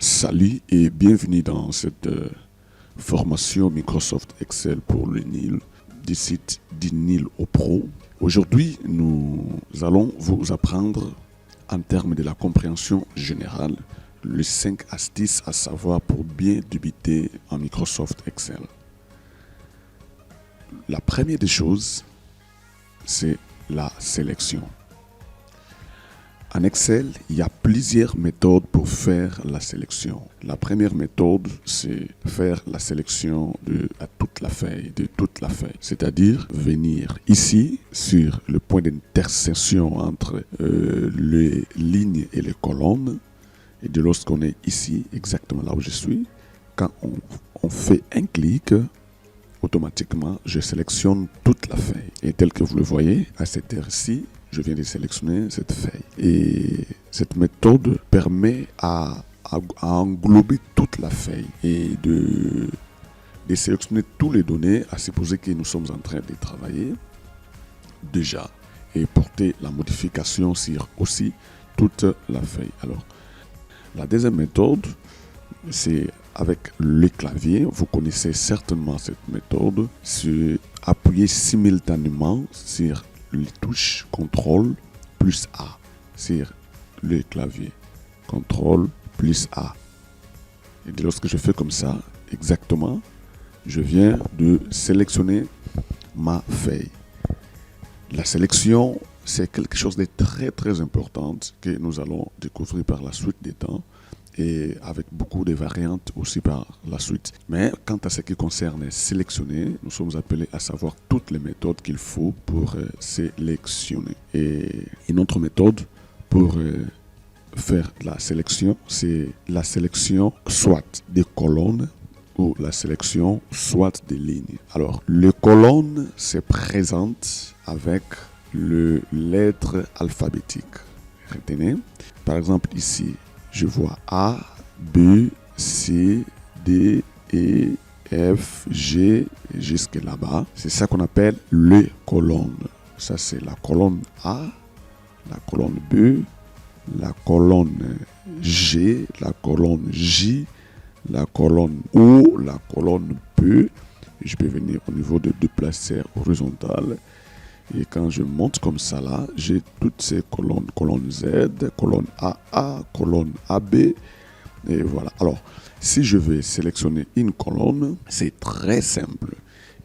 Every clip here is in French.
Salut et bienvenue dans cette formation Microsoft Excel pour le Nil du site du Nil au Pro. Aujourd'hui, nous allons vous apprendre en termes de la compréhension générale les 5 astuces à savoir pour bien débuter en Microsoft Excel. La première des choses, c'est la sélection. En Excel, il y a plusieurs méthodes pour faire la sélection. La première méthode, c'est faire la sélection de toute la feuille, c'est-à-dire venir ici sur le point d'intersection entre les lignes et les colonnes. Et de lorsqu'on est ici, exactement là où je suis, quand on fait un clic, automatiquement, je sélectionne toute la feuille. Et tel que vous le voyez, à cette heure-ci, je viens de sélectionner cette feuille. Et cette méthode permet à englober toute la feuille et de sélectionner toutes les données, à supposer que nous sommes en train de travailler déjà et porter la modification sur aussi toute la feuille. Alors, la deuxième méthode, c'est avec le clavier. Vous connaissez certainement cette méthode. C'est appuyer simultanément sur les touches CTRL plus A sur le clavier. CTRL plus A. Et lorsque je fais comme ça, exactement, je viens de sélectionner ma feuille. La sélection, c'est quelque chose de très important que nous allons découvrir par la suite des temps et avec beaucoup de variantes aussi par la suite. Mais quant à ce qui concerne sélectionner, nous sommes appelés à savoir toutes les méthodes qu'il faut pour sélectionner. Et une autre méthode pour faire la sélection, c'est la sélection soit des colonnes ou la sélection soit des lignes. Alors, les colonnes se présentent avec les lettres alphabétiques. Retenez, par exemple ici, je vois A, B, C, D, E, F, G, jusque là-bas. C'est ça qu'on appelle les colonnes. Ça, c'est la colonne A, la colonne B, la colonne G, la colonne J, la colonne O, la colonne P. Je peux venir au niveau de déplacer horizontal. Et quand je monte comme ça là, j'ai toutes ces colonnes. Colonne Z, colonne AA, colonne AB. Et voilà. Alors, si je vais sélectionner une colonne, c'est très simple.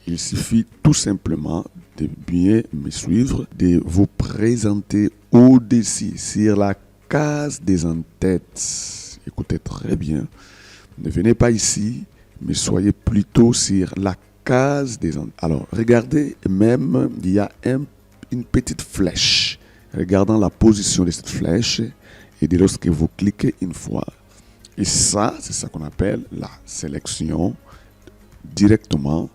Il suffit tout simplement de bien me suivre, de vous présenter au-dessus, sur la case des en-têtes. Écoutez très bien. Ne venez pas ici, mais soyez plutôt sur la case des en-têtes. Alors, regardez, même, il y a une petite flèche. Regardant la position de cette flèche, et de lorsque vous cliquez une fois, et ça, c'est ça qu'on appelle la sélection directement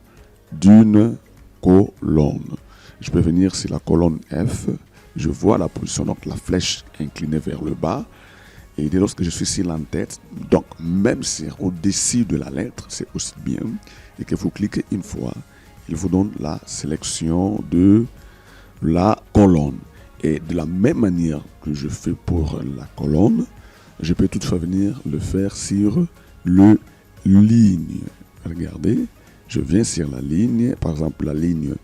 d'une colonne. Je peux venir sur la colonne F, je vois la position, donc la flèche inclinée vers le bas, et dès lorsque je suis sur l'en-tête, donc même si au-dessus de la lettre, c'est aussi bien, et que vous cliquez une fois, il vous donne la sélection de la colonne. Et de la même manière que je fais pour la colonne, je peux toutefois venir le faire sur le ligne. Regardez, je viens sur la ligne, par exemple la ligne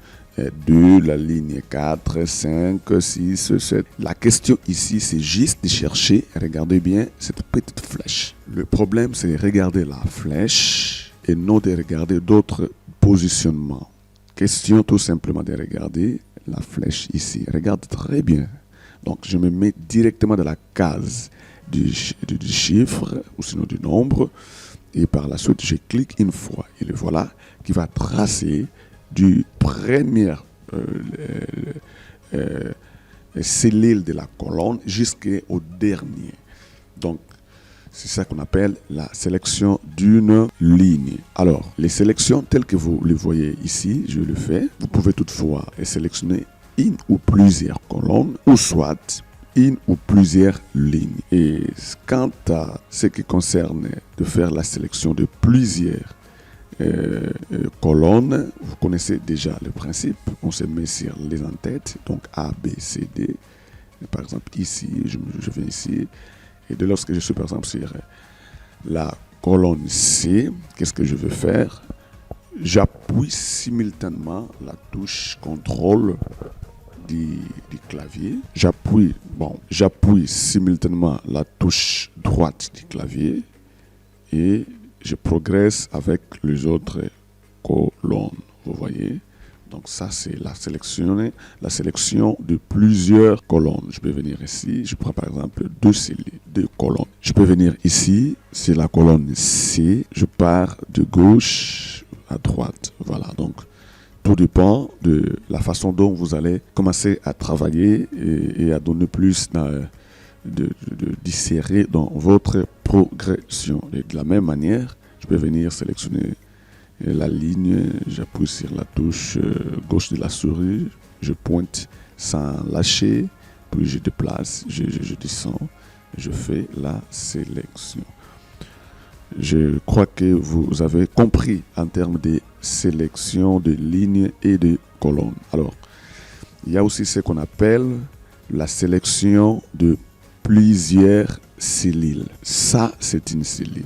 2, la ligne 4, 5, 6, 7. La question ici, c'est juste de chercher, regardez bien, cette petite flèche. Le problème, c'est de regarder la flèche et non de regarder d'autres positionnements. Question tout simplement de regarder la flèche ici. Regarde très bien. Donc, je me mets directement dans la case du chiffre ou sinon du nombre. Et par la suite, je clique une fois. Et le voilà qui va tracer du premier cellule de la colonne jusqu'au dernier. Donc, c'est ça qu'on appelle la sélection d'une ligne. Alors, les sélections telles que vous les voyez ici, je le fais. Vous pouvez toutefois sélectionner une ou plusieurs colonnes ou soit une ou plusieurs lignes. Et quant à ce qui concerne de faire la sélection de plusieurs colonnes, vous connaissez déjà le principe. On se met sur les en-têtes, donc A, B, C, D. Et par exemple, ici, je viens ici. Et de lorsque je suis par exemple sur la colonne C, qu'est-ce que je veux faire? J'appuie simultanément la touche contrôle du clavier. J'appuie simultanément la touche droite du clavier et je progresse avec les autres colonnes. Vous voyez? Donc ça, c'est la sélection de plusieurs colonnes. Je peux venir ici, je prends par exemple deux colonnes. Je peux venir ici, c'est la colonne C, je pars de gauche à droite. Voilà, donc tout dépend de la façon dont vous allez commencer à travailler et à donner plus de dissérer dans votre progression. Et de la même manière, je peux venir sélectionner la ligne, j'appuie sur la touche gauche de la souris, je pointe sans lâcher, puis je déplace, je descends, je fais la sélection. Je crois que vous avez compris en termes de sélection de lignes et de colonnes. Alors, il y a aussi ce qu'on appelle la sélection de plusieurs cellules. Ça, c'est une cellule.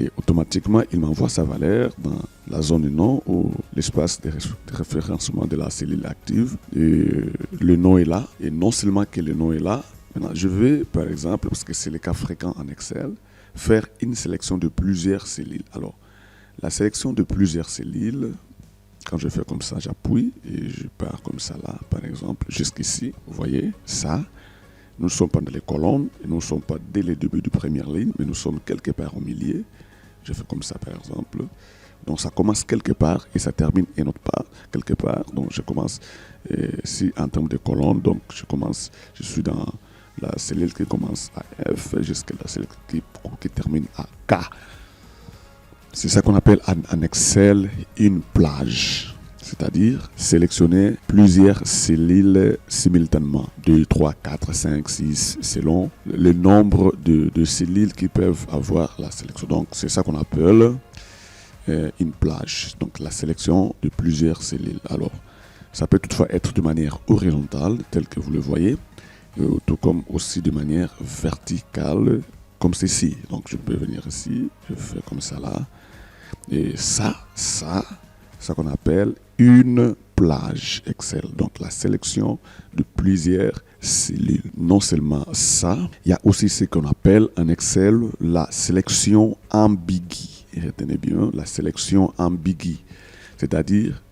Et automatiquement, il m'envoie sa valeur dans la zone nom ou l'espace de référencement de la cellule active. Et le nom est là. Et non seulement que le nom est là, maintenant, je vais, par exemple, parce que c'est le cas fréquent en Excel, faire une sélection de plusieurs cellules. Alors, la sélection de plusieurs cellules, quand je fais comme ça, j'appuie et je pars comme ça là, par exemple, jusqu'ici. Vous voyez, ça. Nous ne sommes pas dans les colonnes, nous ne sommes pas dès le début de première ligne, mais nous sommes quelque part au milieu. Je fais comme ça, par exemple. Donc, ça commence quelque part et ça termine une autre part, quelque part. Donc, je commence, si en termes de colonnes, donc je suis dans la cellule qui commence à F jusqu'à la cellule qui termine à K. C'est ça qu'on appelle en Excel une plage. C'est-à-dire sélectionner plusieurs cellules simultanément. 2, 3, 4, 5, 6, selon le nombre de cellules qui peuvent avoir la sélection. Donc, c'est ça qu'on appelle une plage. Donc, la sélection de plusieurs cellules. Alors, ça peut toutefois être de manière horizontale, telle que vous le voyez, tout comme aussi de manière verticale, comme ceci. Donc, je peux venir ici, je fais comme ça là. Et ça qu'on appelle une plage Excel. Donc, la sélection de plusieurs cellules. Non seulement ça, il y a aussi ce qu'on appelle en Excel la sélection ambiguë. Et retenez bien la sélection ambiguë, c'est-à-dire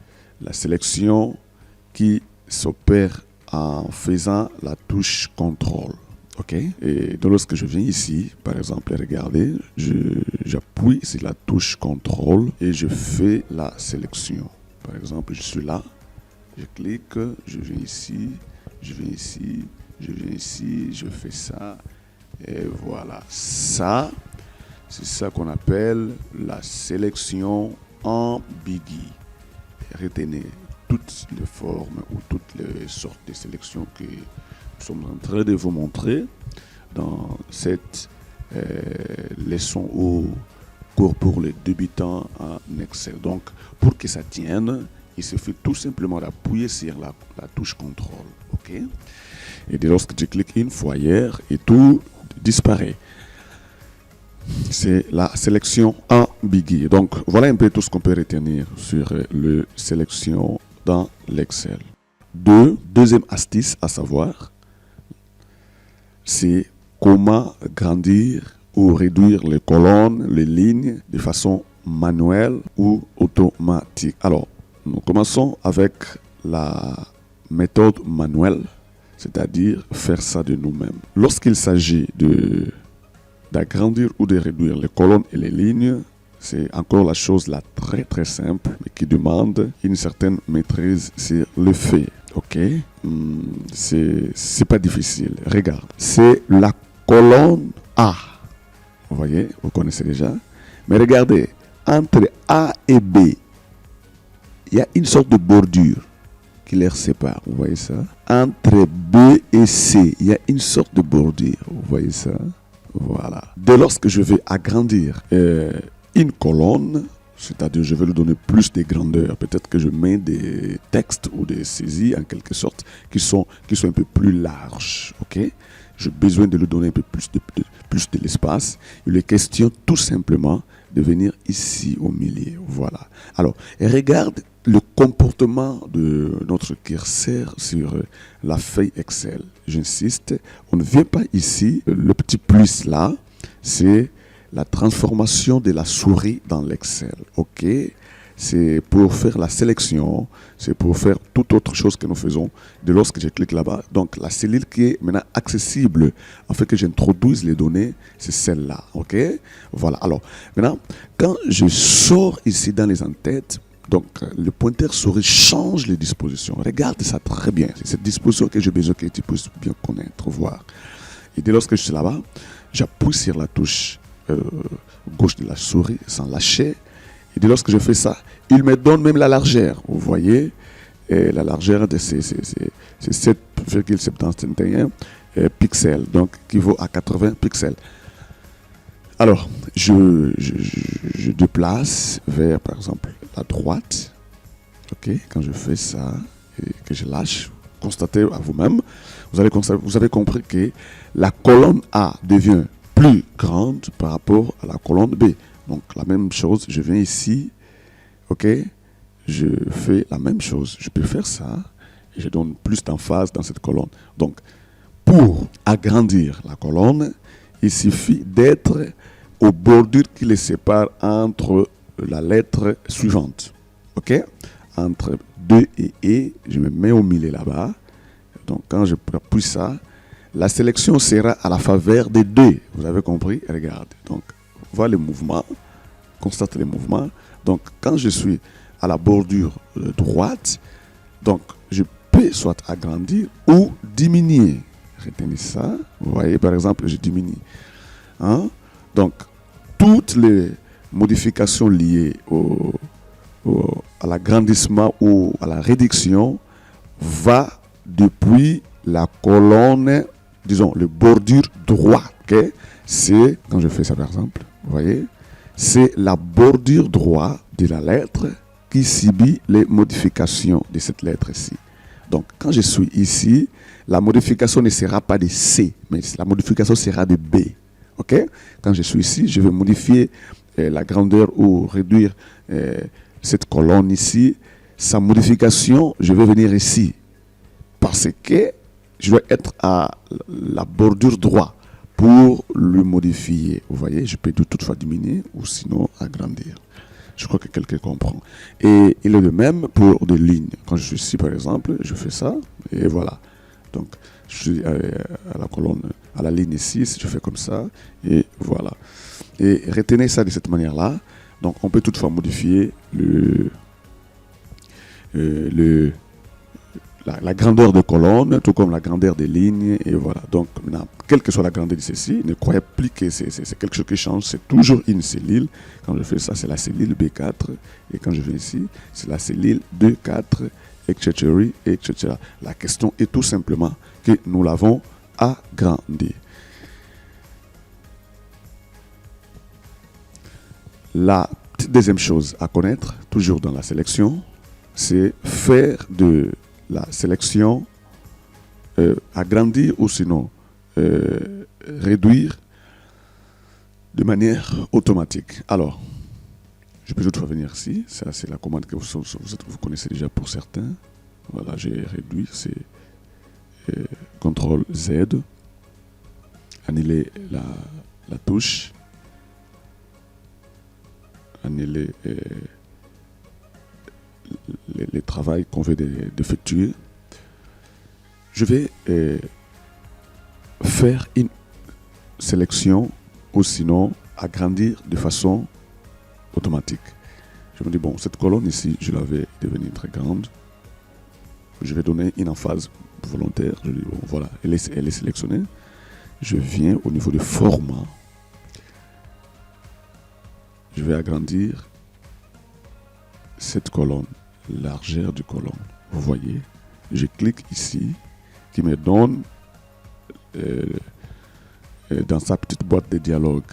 la sélection qui s'opère en faisant la touche contrôle. OK? Et donc, lorsque je viens ici, par exemple, regardez, j'appuie sur la touche contrôle et je fais la sélection. Par exemple, je suis là, je clique, je viens ici, je viens ici, je viens ici, je fais ça, et voilà. Ça, c'est ça qu'on appelle la sélection ambiguë. Retenez toutes les formes ou toutes les sortes de sélections que nous sommes en train de vous montrer dans cette leçon au cours pour les débutants en Excel. Donc, pour que ça tienne, il suffit tout simplement d'appuyer sur la touche contrôle. OK? Et dès lorsque tu cliques une fois hier, et tout disparaît. C'est la sélection ambiguë. Donc, voilà un peu tout ce qu'on peut retenir sur le sélection dans l'Excel. Deuxième astuce à savoir, c'est comment grandir ou réduire les colonnes, les lignes de façon manuelle ou automatique. Alors, nous commençons avec la méthode manuelle, c'est-à-dire faire ça de nous-mêmes. Lorsqu'il s'agit d'agrandir ou de réduire les colonnes et les lignes, c'est encore la chose là très très simple, mais qui demande une certaine maîtrise sur le fait. OK? C'est pas difficile. Regarde, c'est la colonne A. Vous voyez, vous connaissez déjà. Mais regardez, entre A et B, il y a une sorte de bordure qui les sépare. Vous voyez ça? Entre B et C, il y a une sorte de bordure. Vous voyez ça? Voilà. Dès lors que je vais agrandir une colonne, c'est-à-dire je vais lui donner plus de grandeur, peut-être que je mets des textes ou des saisies en quelque sorte qui sont un peu plus larges. OK? j'ai besoin de lui donner un peu plus de l'espace. Il est question tout simplement de venir ici au milieu. Voilà. Alors, regarde le comportement de notre curseur sur la feuille Excel. J'insiste, on ne vient pas ici. Le petit plus là, c'est la transformation de la souris dans l'Excel. OK? C'est pour faire la sélection, c'est pour faire toute autre chose que nous faisons. De lorsque je clique là-bas, donc la cellule qui est maintenant accessible, afin que j'introduise les données, c'est celle-là. OK? Voilà. Alors, maintenant, quand je sors ici dans les entêtes, donc le pointeur souris change les dispositions. Regarde ça très bien. C'est cette disposition que j'ai besoin que tu puisses bien connaître, voir. Et dès lors que je suis là-bas, j'appuie sur la touche gauche de la souris sans lâcher. Et dès lors que je fais ça, il me donne même la largeur. Vous voyez, et la largeur de c'est 7,71 pixels, donc qui vaut à 80 pixels. Alors, je déplace vers, par exemple, la droite. OK, quand je fais ça et que je lâche, constatez à vous-même, vous avez compris que la colonne A devient plus grande par rapport à la colonne B. Donc, la même chose, je viens ici, OK, je fais la même chose. Je peux faire ça et je donne plus d'emphase dans cette colonne. Donc, pour agrandir la colonne, il suffit d'être aux bordures qui les séparent entre la lettre suivante. OK? Entre 2 et E, je me mets au milieu là-bas. Donc, quand je appuie ça, la sélection sera à la faveur des 2. Vous avez compris? Regardez. Donc, voilà le mouvement. Constate les mouvements. Donc, quand je suis à la bordure droite, donc, je peux soit agrandir ou diminuer. Retenez ça. Vous voyez, par exemple, je diminue. Hein? Donc, toutes les modifications liées à l'agrandissement ou à la réduction va depuis la colonne, disons, le bordure droit. Okay? C'est, quand je fais ça par exemple, vous voyez, c'est la bordure droite de la lettre qui subit les modifications de cette lettre-ci. Donc, quand je suis ici, la modification ne sera pas de C, mais la modification sera de B. OK? Quand je suis ici, je vais modifier la grandeur ou réduire cette colonne ici. Sa modification, je vais venir ici. Parce que je dois être à la bordure droite pour le modifier. Vous voyez, je peux toutefois diminuer ou sinon agrandir. Je crois que quelqu'un comprend. Et il est le même pour des lignes. Quand je suis ici, par exemple, je fais ça et voilà. Donc, je suis à la colonne, à la ligne ici, je fais comme ça, et voilà. Et retenez ça de cette manière-là. Donc, on peut toutefois modifier la grandeur de colonne, tout comme la grandeur des lignes, et voilà. Donc, maintenant, quelle que soit la grandeur de ceci, ne croyez plus que c'est quelque chose qui change, c'est toujours une cellule. Quand je fais ça, c'est la cellule B4, et quand je vais ici, c'est la cellule 2,4, etc., etc. La question est tout simplement que nous l'avons agrandi. La deuxième chose à connaître, toujours dans la sélection, c'est faire de la sélection agrandir ou sinon réduire de manière automatique. Alors, je peux toutefois venir ici. Ça, c'est la commande que vous connaissez déjà pour certains. Voilà, j'ai réduit. C'est CTRL Z. Annuler la touche. Annuler le travail qu'on veut d'effectuer. Je vais faire une sélection ou sinon agrandir de façon automatique. Je me dis, bon, cette colonne ici, je la vais devenir très grande. Je vais donner une emphase volontaire. Je dis, bon, voilà, elle est sélectionnée. Je viens au niveau du format. Je vais agrandir cette colonne, largeur du colonne. Vous voyez, je clique ici, qui me donne dans sa petite boîte de dialogue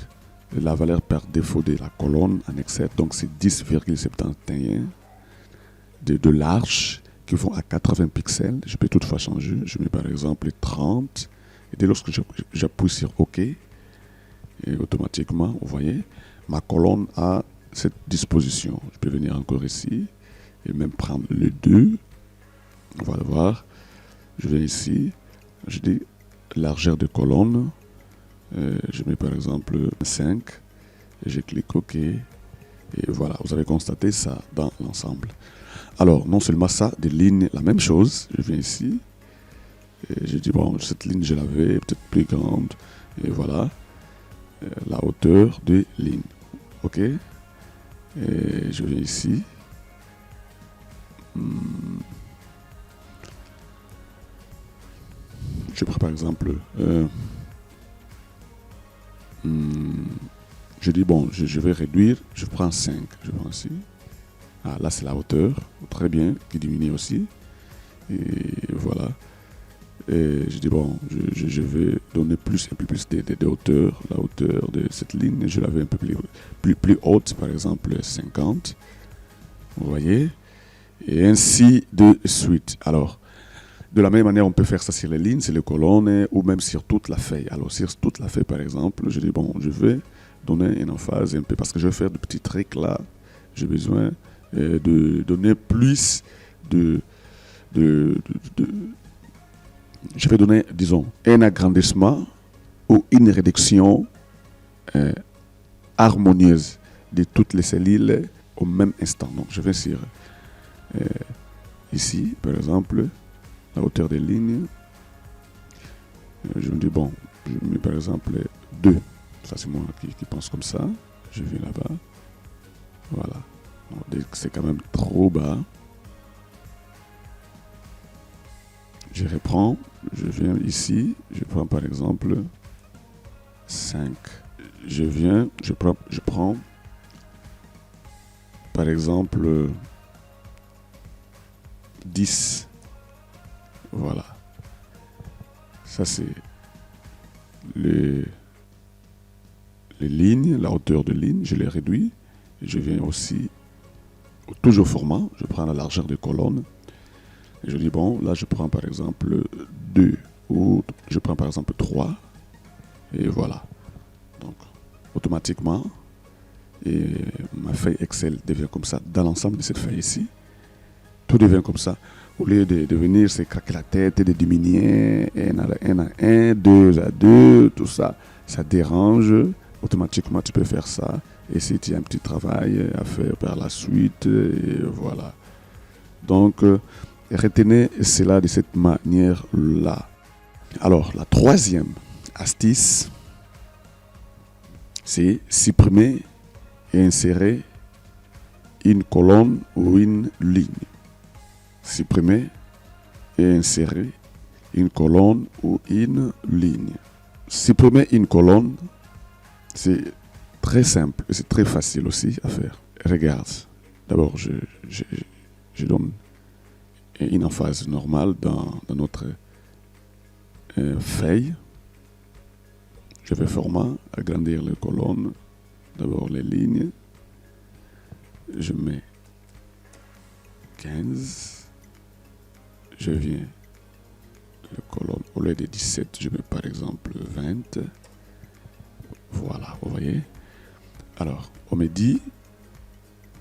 la valeur par défaut de la colonne en Excel. Donc c'est 10,71 de large qui vont à 80 pixels. Je peux toutefois changer. Je mets par exemple 30 Et dès lors que j'appuie sur OK, et automatiquement, vous voyez, ma colonne a cette disposition. Je peux venir encore ici et même prendre le 2. On va le voir. Je vais ici, je dis largeur de colonne. Je mets par exemple 5. Et je clique OK. Et voilà, vous avez constaté ça dans l'ensemble. Alors, non seulement ça, des lignes, la même chose. Je viens ici. Et je dis, bon, cette ligne, je l'avais peut-être plus grande. Et voilà, la hauteur des lignes. OK. Et je viens ici. Je prends par exemple... je dis, bon, je vais réduire. Je prends 5. Je prends ici. Ah, là, c'est la hauteur. Très bien, qui diminue aussi. Et voilà. Et je dis, bon, je vais donner un peu plus de hauteur. La hauteur de cette ligne, je l'avais un peu plus haute, par exemple 50. Vous voyez? Et ainsi de suite. Alors, de la même manière, on peut faire ça sur les lignes, sur les colonnes, ou même sur toute la feuille. Alors, sur toute la feuille, par exemple, je dis, bon, je vais donner une emphase un peu, parce que je vais faire de petits trucs là. J'ai besoin de donner plus je vais donner, disons, un agrandissement ou une réduction harmonieuse de toutes les cellules au même instant. Donc, je vais sur ici, par exemple, la hauteur des lignes. Je me dis, bon, je mets par exemple 2. Ça, c'est moi qui pense comme ça. Je viens là-bas. Voilà. C'est quand même trop bas. Je reprends, je viens ici, je prends par exemple 5. Je viens, je prends par exemple 10. Voilà. Ça c'est les lignes, la hauteur de ligne, je les réduis. Et je viens aussi, toujours format, je prends la largeur de colonne. Et je dis, bon, là, je prends par exemple 2 ou je prends par exemple 3. Et voilà. Donc, automatiquement, et ma feuille Excel devient comme ça dans l'ensemble de cette feuille ici. Tout devient comme ça. Au lieu de venir se craquer la tête et de diminuer 1 à 1, 2 à 2, tout ça, ça dérange. Automatiquement, tu peux faire ça. Et si tu as un petit travail à faire par la suite, et voilà. Donc, retenez cela de cette manière-là. Alors, la troisième astuce, c'est supprimer et insérer une colonne ou une ligne. Supprimer et insérer une colonne ou une ligne. Supprimer une colonne, c'est très simple et c'est très facile aussi à faire. Regarde, d'abord, je donne une emphase normale dans notre feuille. Je vais format, agrandir les colonnes, d'abord les lignes. Je mets 15. Je viens les colonnes, au lieu de 17, je mets par exemple 20. Voilà, vous voyez. Alors, on me dit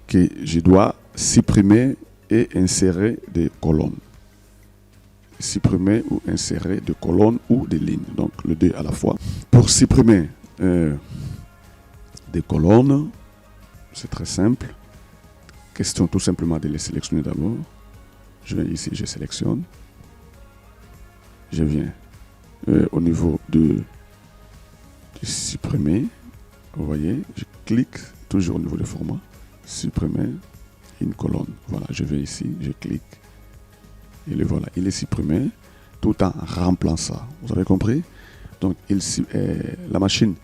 que je dois supprimer et insérer des colonnes. Supprimer ou insérer des colonnes ou des lignes. Donc, le 2 à la fois. Pour supprimer des colonnes, c'est très simple. Question tout simplement de les sélectionner d'abord. Je viens ici, je sélectionne. Je viens au niveau de supprimer. Vous voyez, je clique toujours au niveau du format. Supprimer une colonne. Voilà, je vais ici, je clique. Et le voilà, il est supprimé tout en remplaçant. Vous avez compris? Donc, la machine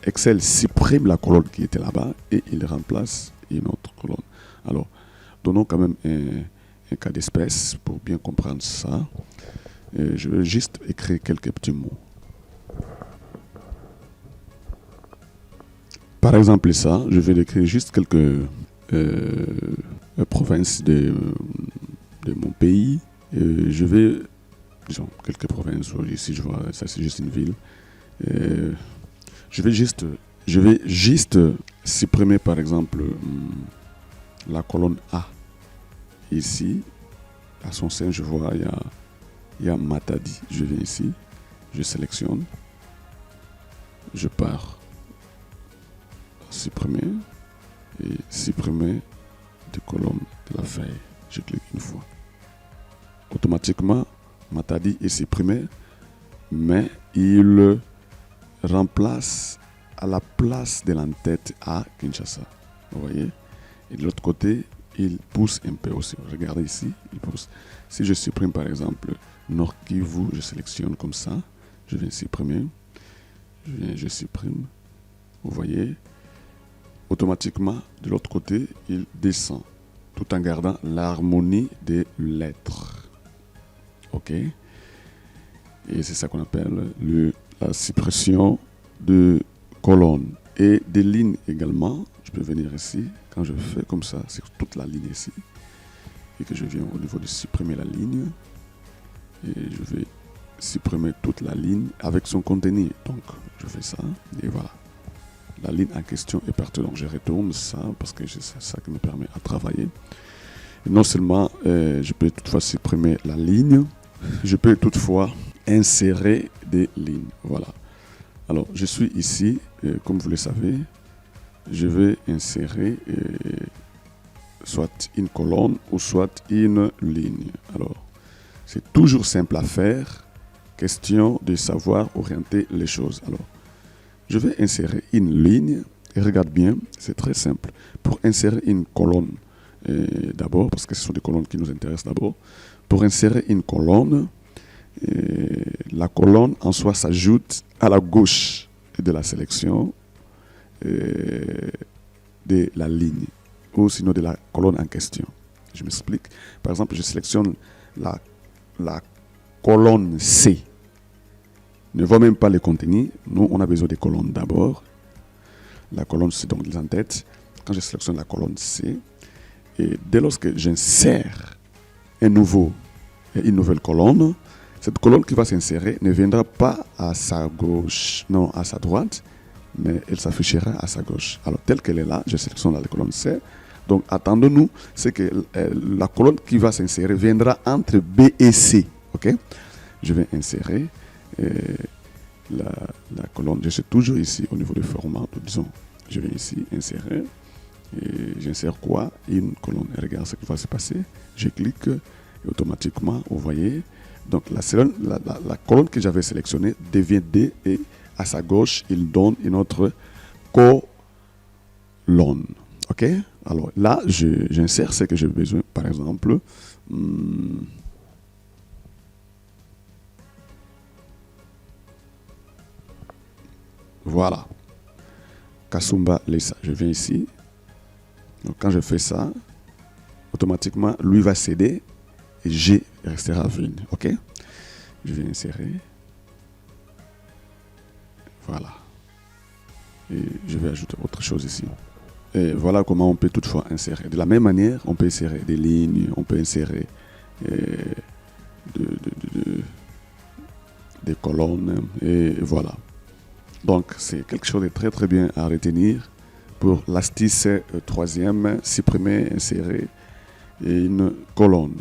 Excel supprime la colonne qui était là-bas et il remplace une autre colonne. Alors, donnons quand même un cas d'espèce pour bien comprendre ça. Je vais juste écrire quelques petits mots. Par exemple, ça, je vais écrire juste quelques provinces de mon pays. Je vais disons, quelques provinces. Ici, je vois, ça c'est juste une ville. Et je vais juste supprimer, par exemple, la colonne A. Ici, à son sein, je vois, il y a Matadi. Je viens ici, je sélectionne, je pars supprimer et supprimer des colonnes de la feuille. Je clique une fois. Automatiquement, Matadi est supprimé, mais il remplace à la place de l'entête à Kinshasa. Vous voyez? Et de l'autre côté, il pousse un peu aussi. Regardez ici, il pousse. Si je supprime par exemple Nord Kivu, je sélectionne comme ça. Je viens supprimer. Je supprime. Vous voyez? Automatiquement, de l'autre côté, il descend. Tout en gardant l'harmonie des lettres. OK? Et c'est ça qu'on appelle la suppression de colonnes et des lignes également. Je peux venir ici, quand je fais comme ça, c'est toute la ligne ici, et que je viens au niveau de supprimer la ligne, et je vais supprimer toute la ligne avec son contenu. Donc je fais ça, et voilà. La ligne en question est partie, donc je retourne ça, parce que c'est ça qui me permet de travailler. Et non seulement je peux toutefois supprimer la ligne, je peux toutefois insérer des lignes. Voilà. Alors, je suis ici, comme vous le savez, je vais insérer soit une colonne ou soit une ligne. Alors, c'est toujours simple à faire, question de savoir orienter les choses. Alors, je vais insérer une ligne, et regarde bien, c'est très simple. Pour insérer une colonne, d'abord, parce que ce sont des colonnes qui nous intéressent d'abord, pour insérer une colonne, la colonne en soi s'ajoute à la gauche de la sélection de la ligne ou sinon de la colonne en question. Je m'explique. Par exemple, je sélectionne la colonne C. Ne voit même pas le contenu. Nous, on a besoin des colonnes d'abord. La colonne C, donc les en-têtes. Quand je sélectionne la colonne C, et dès lors que j'insère une nouvelle colonne, cette colonne qui va s'insérer ne viendra pas à sa gauche, non à sa droite, mais elle s'affichera à sa gauche. Alors, telle qu'elle est là, je sélectionne la colonne C. Donc, attendons-nous, c'est que la colonne qui va s'insérer viendra entre B et C. Ok? Je vais insérer la colonne. Je suis toujours ici au niveau du format. Donc, disons, je vais ici insérer. Et j'insère quoi? Une colonne. Et regarde ce qui va se passer. Je clique et automatiquement, vous voyez, donc la colonne que j'avais sélectionnée devient D et à sa gauche, il donne une autre colonne. OK? Alors là, j'insère ce que j'ai besoin. Par exemple, voilà. Kasumba Lessa. Je viens ici. Donc quand je fais ça, automatiquement, lui va céder et G restera vide. OK? Je vais insérer. Voilà. Et je vais ajouter autre chose ici. Et voilà comment on peut toutefois insérer. De la même manière, on peut insérer des lignes, on peut insérer des colonnes. Et voilà. Donc, c'est quelque chose de très très bien à retenir pour l'astuce troisième, supprimer, insérer une colonne.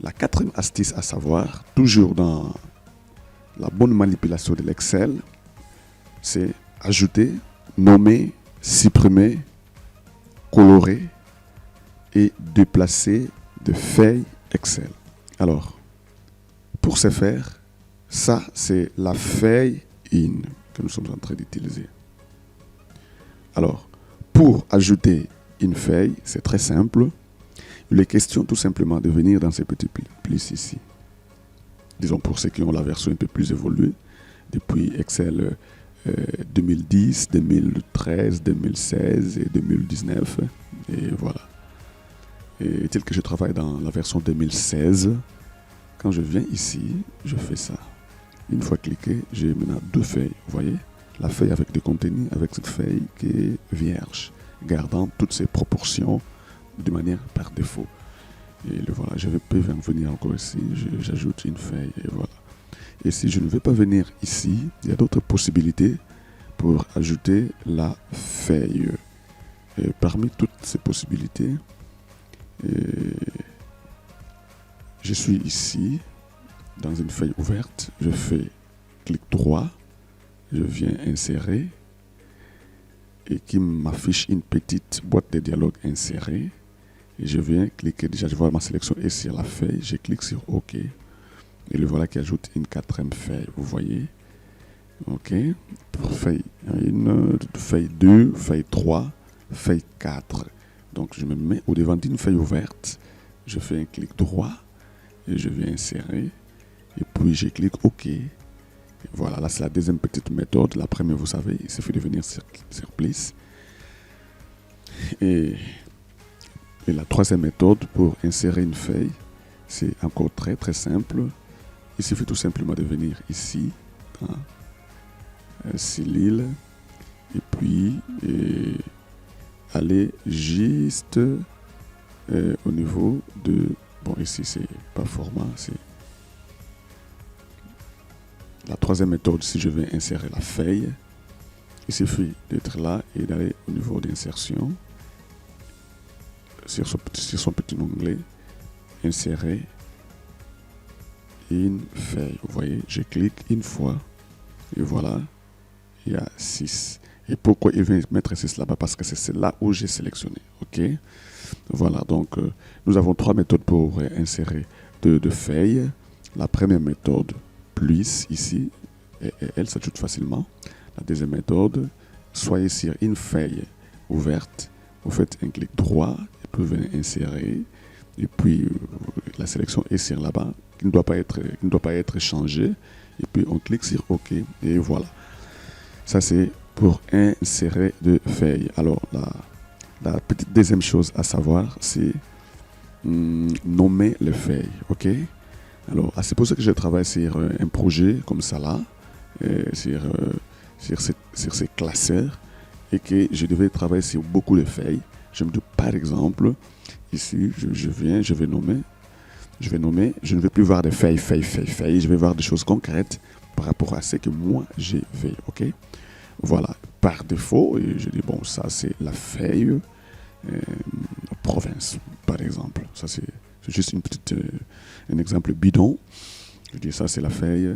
La quatrième astuce à savoir, toujours dans la bonne manipulation de l'Excel, c'est ajouter, nommer, supprimer, colorer et déplacer de feuilles Excel. Alors, pour ce faire, ça c'est la feuille IN que nous sommes en train d'utiliser. Alors, pour ajouter une feuille, c'est très simple. Il est question tout simplement de venir dans ces petits plis ici. Disons pour ceux qui ont la version un peu plus évoluée, depuis Excel 2010, 2013, 2016 et 2019. Et voilà. Et tel que je travaille dans la version 2016, quand je viens ici, je fais ça. Une fois cliqué, j'ai maintenant deux feuilles. Vous voyez? La feuille avec des contenus, avec cette feuille qui est vierge, gardant toutes ses proportions de manière par défaut. Et le voilà, je peux venir encore ici, j'ajoute une feuille et voilà. Et si je ne veux pas venir ici, il y a d'autres possibilités pour ajouter la feuille. Et parmi toutes ces possibilités, je suis ici dans une feuille ouverte, je fais clic droit, je viens insérer et qui m'affiche une petite boîte de dialogue insérée. Et je viens cliquer, déjà je vois ma sélection est sur la feuille, je clique sur OK. Et le voilà qui ajoute une quatrième feuille, vous voyez. OK. Pour feuille 1, feuille 2, feuille 3, feuille 4. Donc je me mets au devant d'une feuille ouverte, je fais un clic droit et je viens insérer. Et puis je clique OK. Et voilà, là c'est la deuxième petite méthode. La première, vous savez, il suffit de venir sur Place. Et la troisième méthode pour insérer une feuille, c'est encore très très simple. Il suffit tout simplement de venir ici, Cellule, et puis aller juste au niveau de... Bon, ici c'est pas format, c'est... La troisième méthode, si je veux insérer la feuille, il suffit d'être là et d'aller au niveau d'insertion. Sur son petit onglet, insérer une feuille. Vous voyez, je clique une fois et voilà, il y a 6. Et pourquoi il vient mettre 6 là-bas? Parce que c'est là où j'ai sélectionné. OK? Voilà, donc nous avons 3 méthodes pour insérer de feuilles. La première méthode, plus ici, elle s'ajoute facilement. La deuxième méthode, soyez sur une feuille ouverte, vous faites un clic droit, et puis vous venez insérer, et puis la sélection est sur là-bas, qui ne doit pas être changée, et puis on clique sur OK, et voilà. Ça c'est pour insérer de feuilles. Alors la petite deuxième chose à savoir, c'est nommer les feuilles, OK? Alors, c'est pour ça que je travaille sur un projet comme ça là, sur ces classeurs, et que je devais travailler sur beaucoup de feuilles. Je me dis par exemple, ici, je vais nommer, je ne vais plus voir des feuilles, je vais voir des choses concrètes par rapport à ce que moi j'ai fait, ok? Voilà, par défaut, et je dis bon, ça c'est la feuille province, par exemple. Ça c'est juste un exemple bidon. Je dis ça c'est la feuille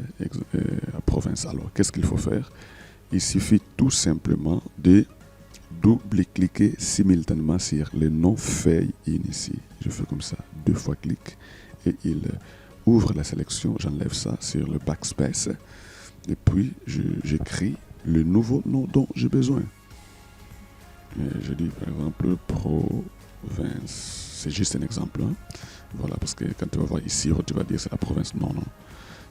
province. Alors qu'est-ce qu'il faut faire? Il suffit tout simplement de double-cliquer simultanément sur le nom feuille ici. Je fais comme ça, 2 fois clic et il ouvre la sélection. J'enlève ça sur le backspace et puis j'écris le nouveau nom dont j'ai besoin. Et je dis par exemple province. C'est juste un exemple. Hein. Voilà, parce que quand tu vas voir ici, tu vas dire c'est la province. Non, non.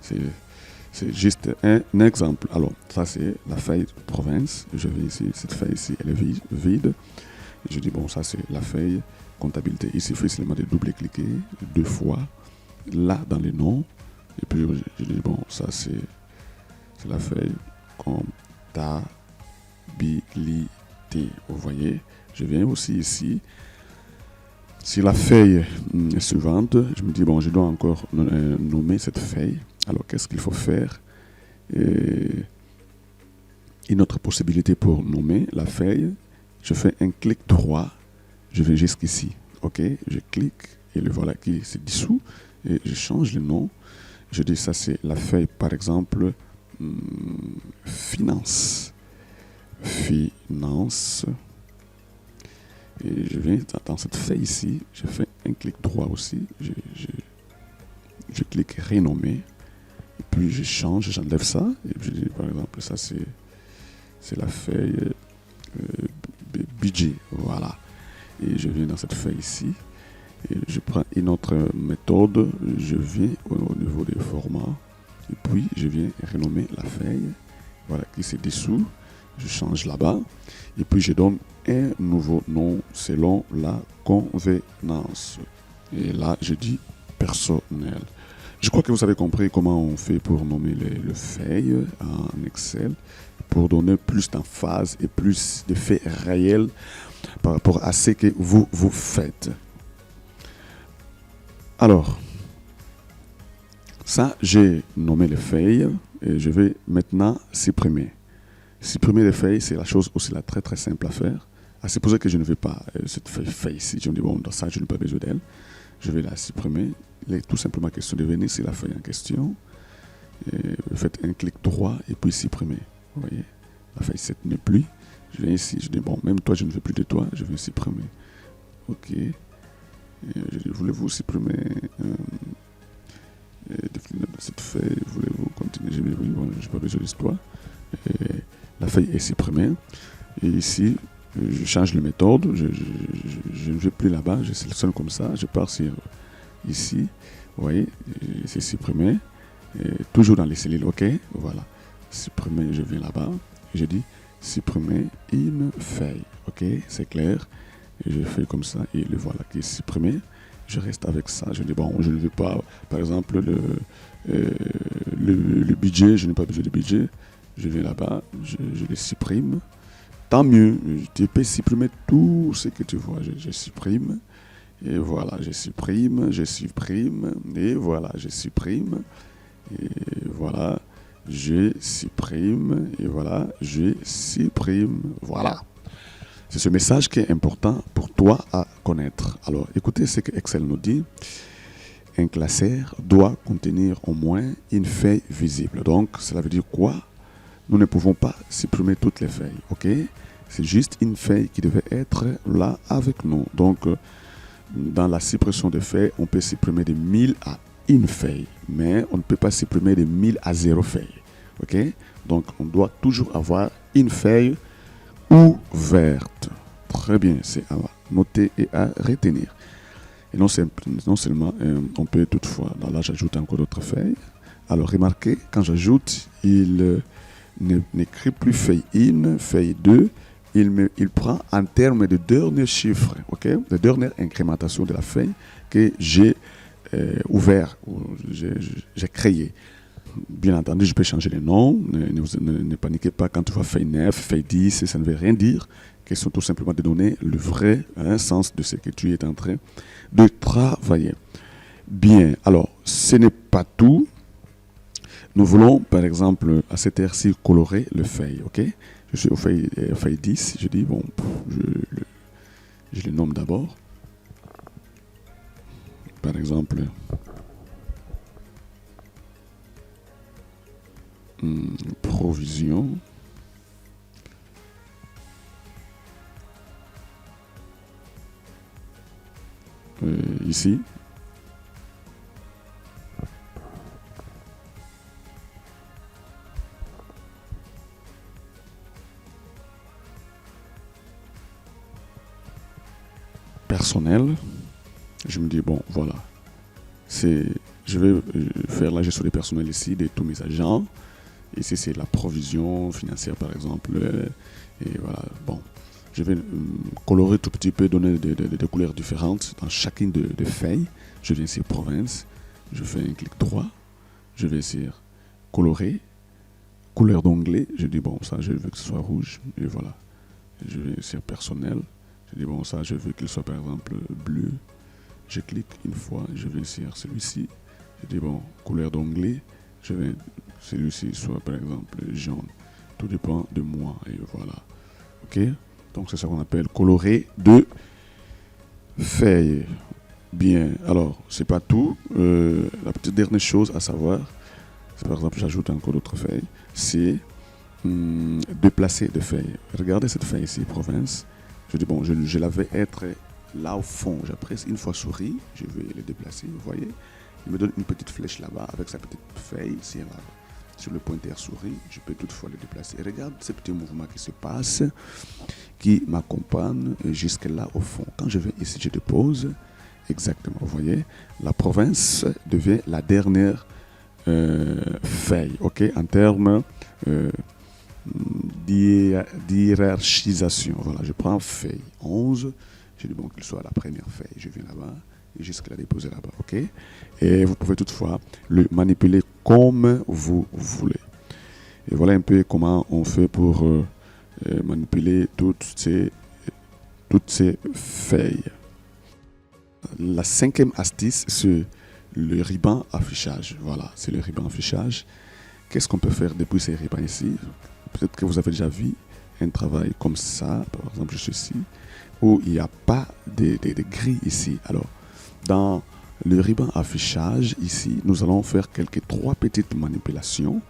C'est juste un exemple. Alors, ça c'est la feuille province. Je vais ici, cette feuille ici, elle est vide. Et je dis, bon, ça c'est la feuille comptabilité. Ici, il faut seulement de double-cliquer 2 fois, là dans les noms. Et puis, je dis, bon, ça c'est la feuille comptabilité. Vous voyez, je viens aussi ici. Si la feuille suivante, je me dis, bon, je dois encore nommer cette feuille. Alors, qu'est-ce qu'il faut faire? Une autre possibilité pour nommer la feuille, je fais un clic droit, je vais jusqu'ici, ok? Je clique et le voilà qui se dissout et je change le nom. Je dis, ça c'est la feuille, par exemple, finance. Finance. Et je viens dans cette feuille ici, je fais un clic droit aussi, je clique renommer, et puis je change, j'enlève ça, et je dis par exemple, ça c'est la feuille budget, voilà. Et je viens dans cette feuille ici, et je prends une autre méthode, je viens au niveau des formats, et puis je viens renommer la feuille, voilà, qui se dissout, je change là-bas, et puis je donne un nouveau nom selon la convenance. Et là, je dis personnel. Je crois que vous avez compris comment on fait pour nommer les feuilles en Excel, pour donner plus d'emphase et plus de faits réels par rapport à ce que vous faites. Alors, ça, j'ai nommé les feuilles et je vais maintenant supprimer. Supprimer les feuilles, c'est la chose aussi là, très très simple à faire. À supposer que je ne veux pas cette feuille ici, je me dis bon, dans ça, je n'ai pas besoin d'elle. Je vais la supprimer. Il est tout simplement question de venir sur la feuille en question. Et vous faites un clic droit et puis supprimer. Vous voyez, la feuille 7 n'est plus. Je viens ici, je dis bon, même toi, je ne veux plus de toi, je vais supprimer. Ok. Et je dis, voulez-vous supprimer cette feuille, voulez-vous continuer? Je dis oui, bon, je n'ai pas besoin de toi. La feuille est supprimée. Et ici, je change de méthode. Je ne vais plus là-bas. Je sélectionne comme ça. Je pars sur ici. Vous voyez, c'est supprimé. Et toujours dans les cellules. OK. Voilà. Supprimer, je viens là-bas. Je dis supprimer une feuille. OK. C'est clair. Et je fais comme ça. Et le voilà qui est supprimé. Je reste avec ça. Je dis bon, je ne veux pas, par exemple, le budget. Je n'ai pas besoin de budget. Je viens là-bas. Je le supprime. Tant mieux, tu peux supprimer tout ce que tu vois. Je supprime, et voilà, je supprime, et voilà, je supprime, et voilà, je supprime, et voilà, je supprime. Voilà. C'est ce message qui est important pour toi à connaître. Alors, écoutez ce que Excel nous dit. Un classeur doit contenir au moins une feuille visible. Donc, cela veut dire quoi? Nous ne pouvons pas supprimer toutes les feuilles, ok? C'est juste une feuille qui devait être là avec nous. Donc, dans la suppression de feuilles, on peut supprimer de 1000 à une feuille, mais on ne peut pas supprimer de 1000 à 0 feuille, ok? Donc, on doit toujours avoir une feuille ouverte. Très bien, c'est à noter et à retenir. Et non seulement, on peut toutefois, là j'ajoute encore d'autres feuilles. Alors, remarquez, quand j'ajoute, il n'écrit plus feuille 1, feuille 2, il prend en termes de dernier chiffre, ok, de dernière incrémentation de la feuille que j'ai ouvert, j'ai créé. Bien entendu, je peux changer les noms, ne paniquez pas quand tu vois feuille 9, feuille 10, ça ne veut rien dire. Question tout simplement de donner le vrai sens de ce que tu es en train de travailler. Bien, alors, ce n'est pas tout. Nous voulons, par exemple, à cette heure-ci, colorer le feuille, ok? Je suis au feuille 10, je dis, bon, je le nomme d'abord. Par exemple, provision. Ici. Personnel, je me dis bon voilà, je vais faire la gestion des personnels ici de tous mes agents. Ici c'est la provision financière par exemple, et voilà, bon, je vais colorer tout petit peu, donner des couleurs différentes dans chacune des feuilles. Je viens sur province, je fais un clic droit, je vais sur colorer, couleur d'onglet, je dis bon ça je veux que ce soit rouge, et voilà, je vais sur personnel. Je dis bon ça je veux qu'il soit par exemple bleu. Je clique une fois, je vais sur celui-ci. Je dis bon couleur d'onglet, je vais celui-ci soit par exemple jaune. Tout dépend de moi et voilà. Ok, donc c'est ça qu'on appelle colorer de feuilles. Bien, alors c'est pas tout. La petite dernière chose à savoir, c'est par exemple j'ajoute encore d'autres feuilles, c'est déplacer de feuilles. Regardez cette feuille ici, province. Je dis bon, je la vais être là au fond. J'appresse une fois souris, je vais le déplacer, vous voyez. Il me donne une petite flèche là-bas avec sa petite feuille sur le pointeur souris. Je peux toutefois le déplacer. Et regarde ce petit mouvement qui se passe, qui m'accompagne jusque là au fond. Quand je vais ici, je dépose. Exactement, vous voyez. La province devient la dernière feuille, ok, en termes d'hierarchisation. Voilà, je prends feuille 11, je dis bon qu'il soit la première feuille, je viens là-bas et jusqu'à la déposer là-bas, ok? Et vous pouvez toutefois le manipuler comme vous voulez. Et voilà un peu comment on fait pour manipuler toutes ces feuilles. la cinquième astuce, c'est le ruban affichage. Voilà, c'est le ruban affichage. Qu'est-ce qu'on peut faire depuis ces rubans ici? Peut-être que vous avez déjà vu un travail comme ça, par exemple ceci, où il n'y a pas de grilles ici. Alors, dans le ruban affichage, ici, nous allons faire trois petites manipulations.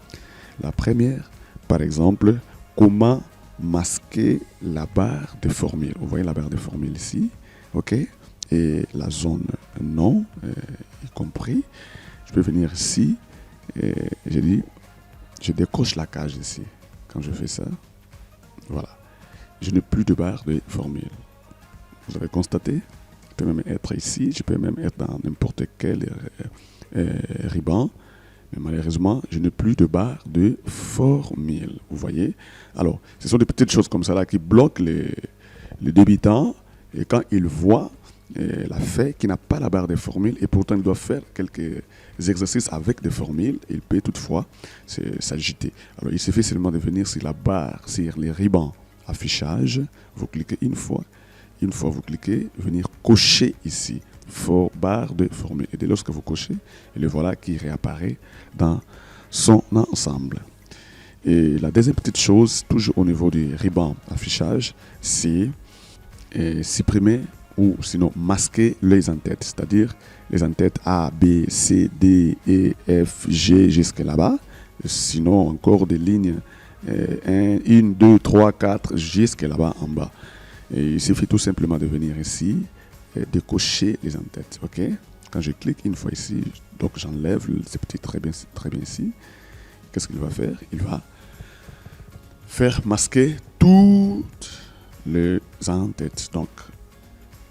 La première, par exemple, comment masquer la barre de formule. Vous voyez la barre de formule ici, ok? Et la zone non, y compris. Je peux venir ici, et je décoche la cage ici. Quand je fais ça, voilà. Je n'ai plus de barre de formule. Vous avez constaté? Je peux même être ici, je peux même être dans n'importe quel ruban. Mais malheureusement, je n'ai plus de barre de formule. Vous voyez? Alors, ce sont des petites choses comme ça là qui bloquent les débutants. Et quand ils voient la feuille qui n'a pas la barre de formule, et pourtant il doit faire quelques exercices avec des formules, il peut toutefois s'agiter. Alors, il suffit seulement de venir sur la barre, sur les rubans affichage. Vous cliquez une fois. Une fois vous cliquez, venir cocher ici. Barre de formule. Et dès lors que vous cochez, et le voilà qui réapparaît dans son ensemble. Et la deuxième petite chose, toujours au niveau du ruban affichage, c'est supprimer ou sinon masquer les entêtes, c'est-à-dire les entêtes A, B, C, D, E, F, G jusqu'à là-bas, sinon encore des lignes 1, 2, 3, 4 jusqu'à là-bas en bas. Et il suffit tout simplement de venir ici et de cocher les entêtes. Ok? Quand je clique une fois ici, donc j'enlève ce petit très bien ici. Qu'est-ce qu'il va faire? Il va faire masquer toutes les entêtes. Donc,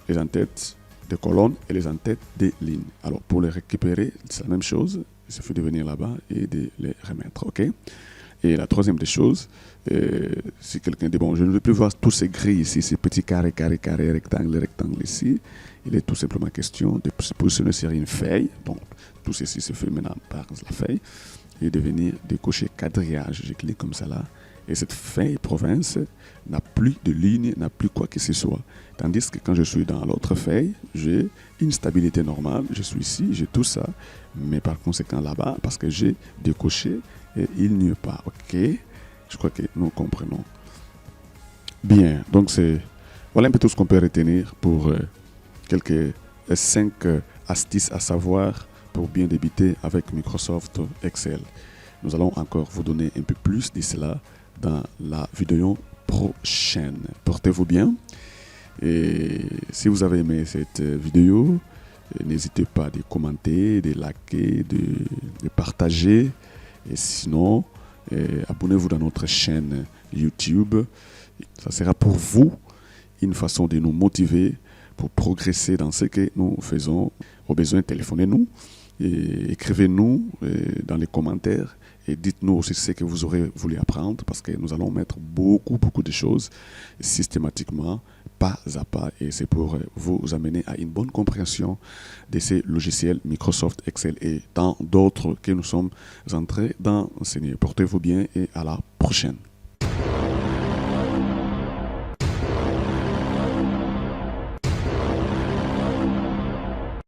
les entêtes de colonnes et les entêtes des lignes. Alors, pour les récupérer, c'est la même chose. Il suffit de venir là-bas et de les remettre. Ok? Et la troisième des choses, si quelqu'un dit, bon, je ne veux plus voir tous ces grilles ici, ces petits carrés, rectangles ici, il est tout simplement question de se positionner sur une feuille. Donc, tout ceci se fait maintenant par la feuille et de venir décocher quadrillage. Je clique comme ça là. Et cette feuille province n'a plus de ligne, n'a plus quoi que ce soit. Tandis que quand je suis dans l'autre feuille, j'ai une stabilité normale. Je suis ici, j'ai tout ça. Mais par conséquent là-bas, parce que j'ai décoché, et il n'y a pas. Ok? Je crois que nous comprenons. Bien, donc voilà un peu tout ce qu'on peut retenir pour quelques 5 astuces à savoir pour bien débuter avec Microsoft Excel. Nous allons encore vous donner un peu plus de cela dans la vidéo prochaine. Portez-vous bien. Et si vous avez aimé cette vidéo, n'hésitez pas à commenter, de liker, de partager. Et sinon, abonnez-vous dans notre chaîne YouTube. Ça sera pour vous une façon de nous motiver pour progresser dans ce que nous faisons. Au besoin, téléphonez-nous et écrivez-nous dans les commentaires et dites-nous aussi ce que vous aurez voulu apprendre parce que nous allons mettre beaucoup de choses systématiquement, pas à pas, et c'est pour vous amener à une bonne compréhension de ces logiciels Microsoft Excel et tant d'autres que nous sommes en train d'enseigner. Portez-vous bien et à la prochaine.